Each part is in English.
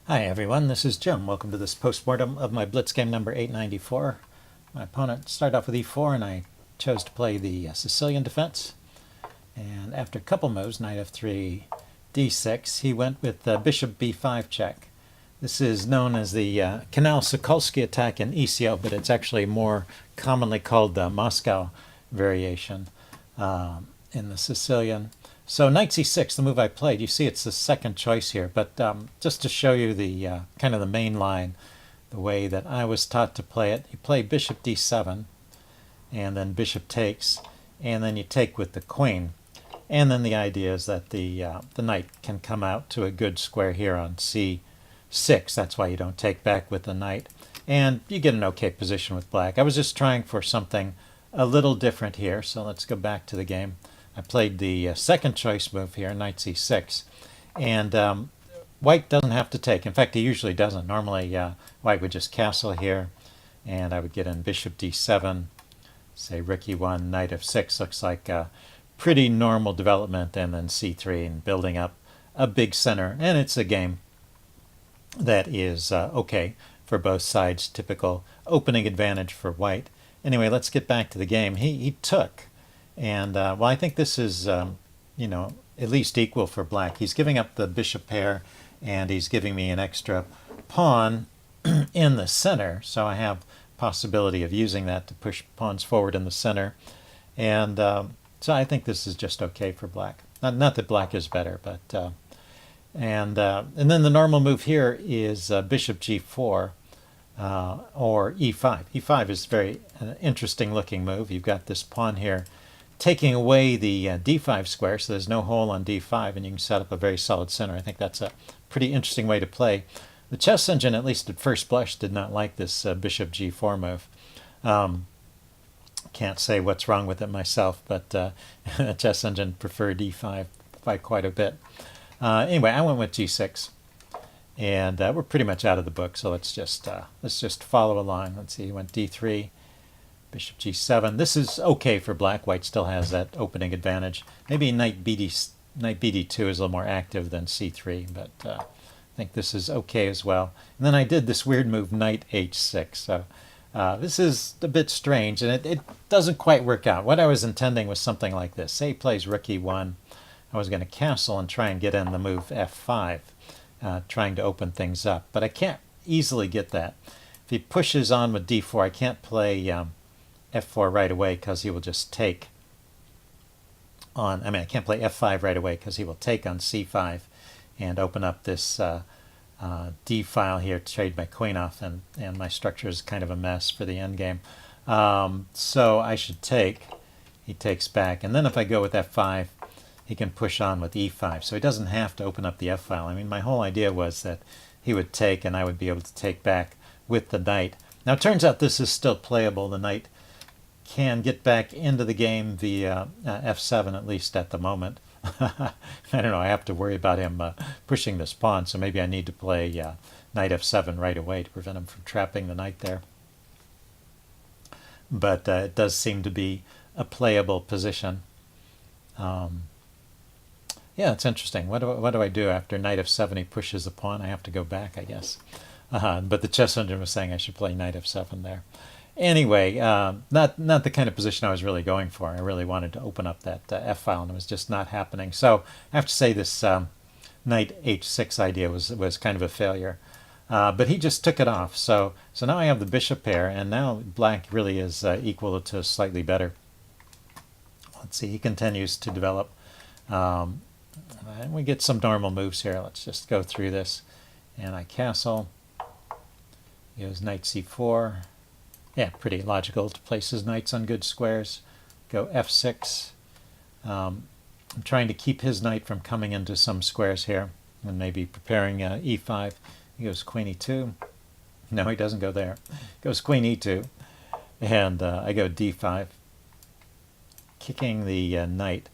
Hi everyone, this is Jim. Welcome to this postmortem of my Blitz game number 894. My opponent started off with e4 and I chose to play the Sicilian defense. And after a couple moves, knight f3, d6, he went with bishop b5 check. This is known as the Canal-Sokolsky attack in ECO, but it's actually more commonly called the Moscow variation in the Sicilian. So knight c6, the move I played, you see it's the second choice here, but just to show you the kind of the main line, the way that I was taught to play it, you play bishop d7, and then bishop takes, and then you take with the queen. And then the idea is that the knight can come out to a good square here on c6. That's why you don't take back with the knight. And you get an okay position with black. I was just trying for something a little different here, so let's go back to the game. I played the second choice move here, knight c6, and white doesn't have to take. In fact, he usually doesn't. Normally, white would just castle here, and I would get in bishop d7, say rook e1, knight f6. Looks like a pretty normal development, and then c3, and building up a big center. And it's a game that is okay for both sides, typical opening advantage for white. Anyway, let's get back to the game. He took. And, well, I think this is, you know, at least equal for black. He's giving up the bishop pair, and he's giving me an extra pawn in the center. So I have possibility of using that to push pawns forward in the center. And so I think this is just okay for black. Not that black is better, but... and then the normal move here is bishop g4 or e5. e5 is very interesting looking move. You've got this pawn here taking away the d5 square, so there's no hole on d5, and you can set up a very solid center. I think that's a pretty interesting way to play. The chess engine, at least at first blush, did not like this bishop g4 move. Can't say what's wrong with it myself, but the chess engine preferred e5 by quite a bit. Anyway, I went with g6, and we're pretty much out of the book, so let's just follow along. Let's see, he went d3. Bishop g7. This is okay for black. White still has that opening advantage. Maybe knight bd2 is a little more active than c3, but I think this is okay as well. And then I did this weird move, knight h6. So this is a bit strange, and it doesn't quite work out. What I was intending was something like this. Say he plays rook e1. I was going to castle and try and get in the move f5, trying to open things up. But I can't easily get that. If he pushes on with d4, I can't play... f4 right away because he will just take on, I can't play f5 right away because he will take on c5 and open up this d file here to trade my queen off, and my structure is kind of a mess for the endgame. So I should take, he takes back, and then if I go with f5, he can push on with e5, so he doesn't have to open up the f file. I mean, my whole idea was that he would take and I would be able to take back with the knight. Now it turns out this is still playable. The knight can get back into the game via f7, at least at the moment. I don't know, I have to worry about him pushing this pawn, so maybe I need to play knight f7 right away to prevent him from trapping the knight there. But it does seem to be a playable position. Yeah, it's interesting. What do I do after knight f7? He pushes the pawn. I have to go back, I guess. But the chess engine was saying I should play knight f7 there. Anyway, not the kind of position I was really going for. I really wanted to open up that f-file, and it was just not happening. So I have to say this knight h6 idea was kind of a failure. But he just took it off. So now I have the bishop pair, and now black really is equal to slightly better. Let's see, he continues to develop. And we get some normal moves here. Let's just go through this. And I castle. He goes knight c4. Yeah, pretty logical to place his knights on good squares. Go f6. I'm trying to keep his knight from coming into some squares here, and maybe preparing e5. He goes queen e2. No, he doesn't go there. Goes queen e2, and I go d5, kicking the knight.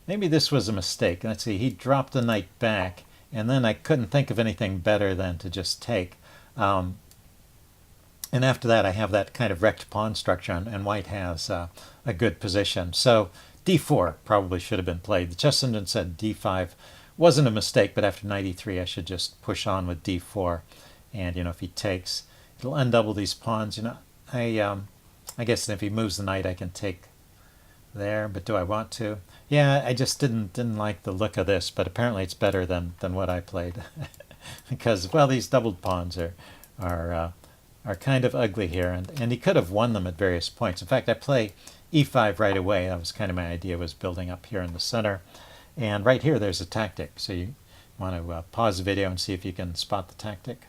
Maybe this was a mistake. Let's see, he dropped the knight back, and then I couldn't think of anything better than to just take. And after that, I have that kind of wrecked pawn structure, and white has a good position. So d4 probably should have been played. The chess engine said d5 wasn't a mistake, but after knight e3 I should just push on with d4, and if he takes, it'll undouble these pawns. I guess if he moves the knight I can take there, but do I want to? Yeah, I just didn't like the look of this, but apparently it's better than what I played. Because, well, these doubled pawns are kind of ugly here, and he could have won them at various points. In fact, I play e5 right away. That was kind of my idea, was building up here in the center. And right here there's a tactic, so you want to pause the video and see if you can spot the tactic.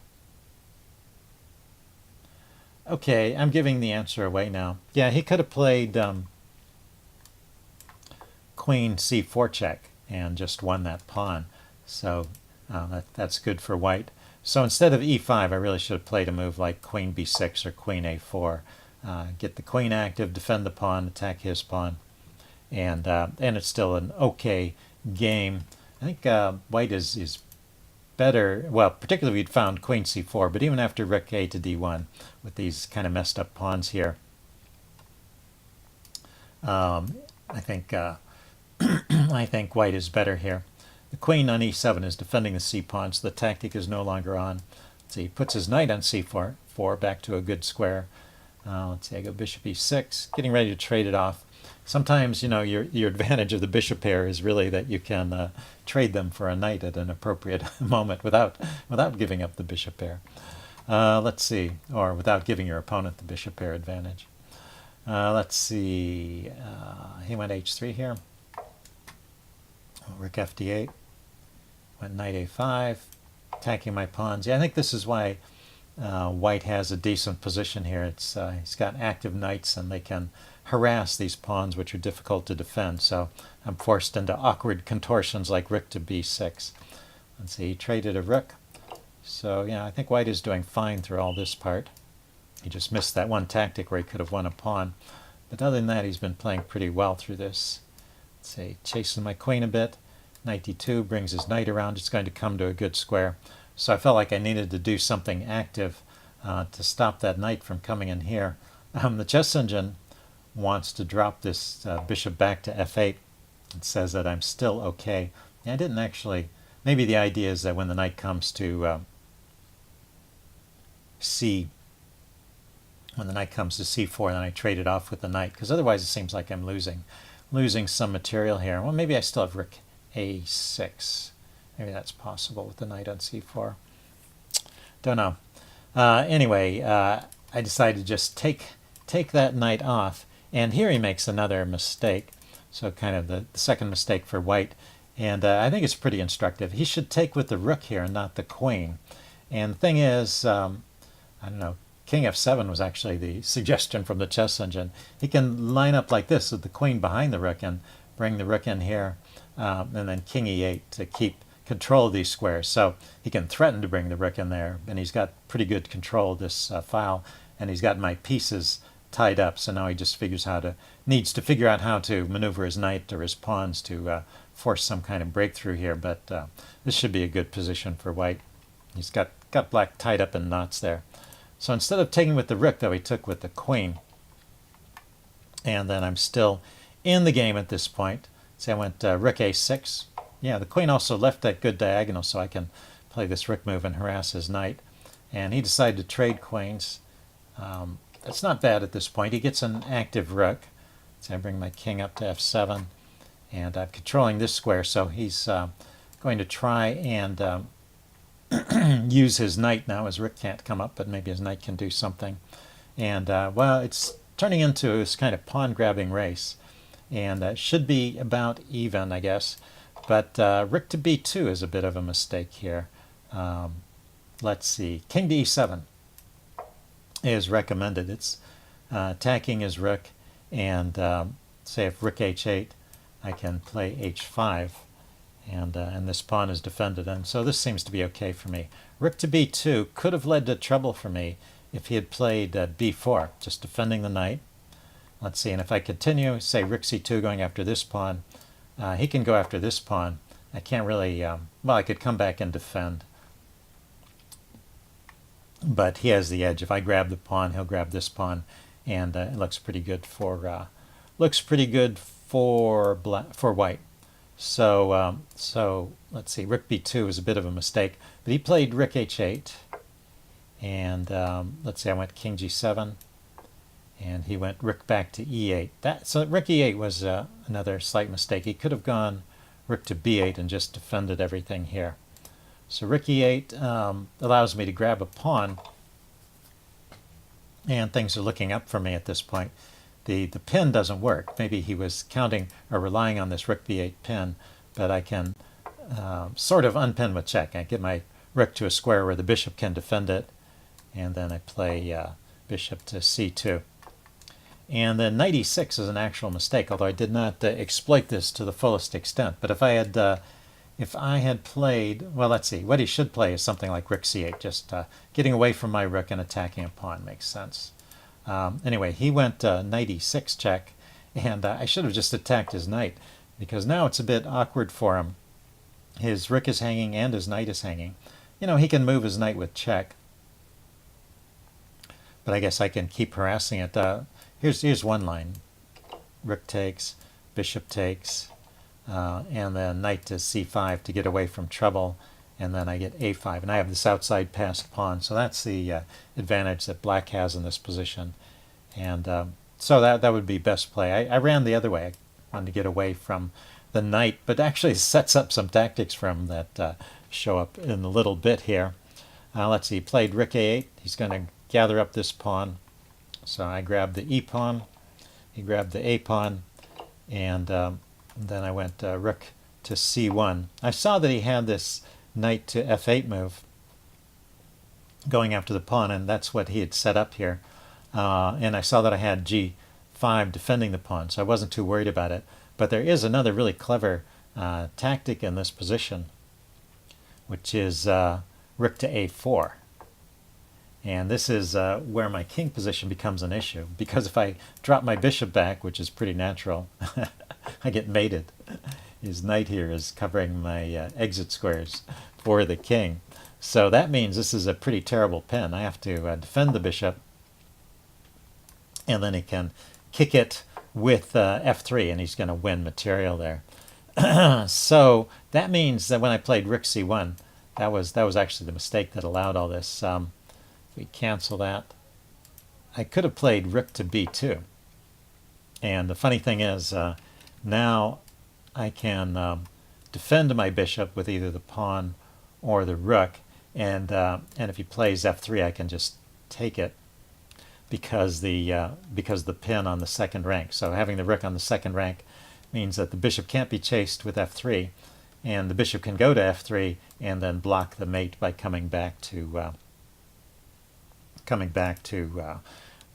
Okay, I'm giving the answer away now. Yeah, he could have played queen c4 check and just won that pawn. So that's good for white. So instead of e5, I really should have played a move like queen b6 or queen a4. Get the queen active, defend the pawn, attack his pawn, and it's still an okay game. I think white is better, well, particularly if you'd found queen c4, but even after rook a to d1 with these kind of messed up pawns here, I think I think white is better here. The queen on e7 is defending the c pawn, so the tactic is no longer on. Let's see, he puts his knight on c4, back to a good square. Let's see, I go bishop e6, getting ready to trade it off. Sometimes, your advantage of the bishop pair is really that you can trade them for a knight at an appropriate moment without giving up the bishop pair. Let's see, or without giving your opponent the bishop pair advantage. Let's see, he went h3 here. Rook fd8, went knight a5, attacking my pawns. Yeah, I think this is why white has a decent position here. It's he's got active knights, and they can harass these pawns, which are difficult to defend. So I'm forced into awkward contortions like rook to b6. Let's see, he traded a rook. So yeah, I think white is doing fine through all this part. He just missed that one tactic where he could have won a pawn. But other than that, he's been playing pretty well through this. Let's see, chasing my queen a bit. Knight d2 brings his knight around. It's going to come to a good square. So I felt like I needed to do something active to stop that knight from coming in here. The chess engine wants to drop this bishop back to f8. It says that I'm still okay. Yeah, I didn't actually. Maybe the idea is that when the knight comes to when the knight comes to c4, then I trade it off with the knight, because otherwise it seems like I'm losing some material here. Well, maybe I still have rook a6. Maybe that's possible with the knight on c4. Don't know. Anyway, I decided to just take that knight off, and here he makes another mistake. So kind of the second mistake for white, and I think it's pretty instructive. He should take with the rook here and not the queen. And the thing is, I don't know, king f7 was actually the suggestion from the chess engine. He can line up like this with the queen behind the rook and bring the rook in here, and then king e8 to keep control of these squares. So he can threaten to bring the rook in there, and he's got pretty good control of this file, and he's got my pieces tied up. So now he just needs to figure out how to maneuver his knight or his pawns to force some kind of breakthrough here. But this should be a good position for white. He's got black tied up in knots there. So instead of taking with the rook, though, he took with the queen. And then I'm still in the game at this point. So I went rook a6. Yeah, the queen also left that good diagonal, so I can play this rook move and harass his knight. And he decided to trade queens. That's not bad at this point. He gets an active rook. So I bring my king up to f7. And I'm controlling this square, so he's going to try and use his knight now. His rook can't come up, but maybe his knight can do something. And, well, it's turning into this kind of pawn-grabbing race. And should be about even, I guess. But rook to b2 is a bit of a mistake here. Let's see. King to e7 is recommended. It's attacking his rook. And say if rook h8, I can play h5. And this pawn is defended, and so this seems to be okay for me. Rook to b2 could have led to trouble for me if he had played b4, just defending the knight. Let's see, and if I continue, say rook c2 going after this pawn, he can go after this pawn. I can't really, well, I could come back and defend, but he has the edge. If I grab the pawn, he'll grab this pawn, and it looks pretty good for white. So let's see, rook b2 is a bit of a mistake, but he played rook h8, and let's see, I went king g7, and he went rook back to e8. So rook e8 was another slight mistake. He could have gone rook to b8 and just defended everything here. So rook e8 allows me to grab a pawn, and things are looking up for me at this point. The pin doesn't work. Maybe he was counting or relying on this rook b8 pin, but I can sort of unpin with check. I get my rook to a square where the bishop can defend it, and then I play bishop to c2. And then knight e6 is an actual mistake, although I did not exploit this to the fullest extent. But if I had played, well, let's see, what he should play is something like rook c8, just getting away from my rook and attacking a pawn makes sense. Anyway, he went knight e6 check, and I should have just attacked his knight, because now it's a bit awkward for him. His rook is hanging and his knight is hanging. You know, he can move his knight with check, but I guess I can keep harassing it. Here's one line. Rook takes, bishop takes, and then knight to c5 to get away from trouble, and then I get a5, and I have this outside passed pawn. So that's the advantage that black has in this position. And so that would be best play. I ran the other way. I wanted to get away from the knight, but actually sets up some tactics for him that show up in a little bit here. Let's see, he played rook a8. He's going to gather up this pawn. So I grabbed the e pawn, he grabbed the a pawn, and then I went rook to c1. I saw that he had this knight to f8 move going after the pawn, and that's what he had set up here. And I saw that I had g5 defending the pawn, so I wasn't too worried about it. But there is another really clever tactic in this position, which is rook to a4. And this is where my king position becomes an issue, because if I drop my bishop back, which is pretty natural, I get mated. His knight here is covering my exit squares for the king. So that means this is a pretty terrible pin. I have to defend the bishop, and then he can kick it with f3, and he's going to win material there. So that means that when I played rook c1, that was actually the mistake that allowed all this. If we cancel that, I could have played rook to b2. And the funny thing is, now I can defend my bishop with either the pawn or the rook, and if he plays f3, I can just take it because the pin on the second rank. So having the rook on the second rank means that the bishop can't be chased with f3, and the bishop can go to f3 and then block the mate by coming back to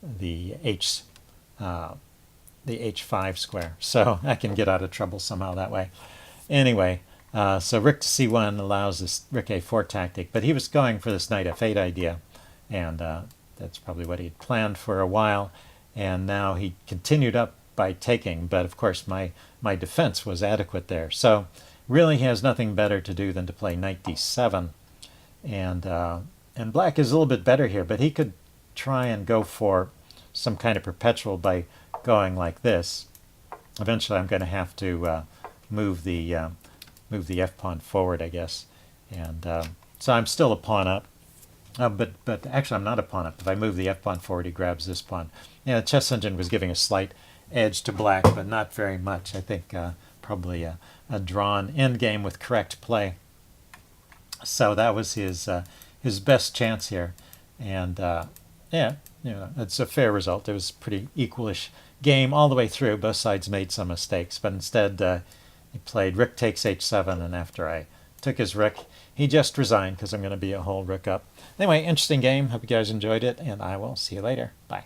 the h5 square. So I can get out of trouble somehow that way. Anyway, so rook to c1 allows this rook a4 tactic, but he was going for this knight f8 idea, and that's probably what he had planned for a while, and now he continued up by taking, but of course my defense was adequate there. So really he has nothing better to do than to play knight d7, and black is a little bit better here, but he could try and go for some kind of perpetual by going like this. Eventually I'm going to have to move the f-pawn forward, I guess. And so I'm still a pawn up. But actually I'm not a pawn up. If I move the f-pawn forward, he grabs this pawn. Yeah, the chess engine was giving a slight edge to black, but not very much. I think probably a drawn endgame with correct play. So that was his best chance here, and yeah, it's a fair result. It was a pretty equalish game all the way through. Both sides made some mistakes, but instead he played rook takes h7, and after I took his rook, he just resigned because I'm going to be a whole rook up. Anyway, interesting game. Hope you guys enjoyed it, and I will see you later. Bye.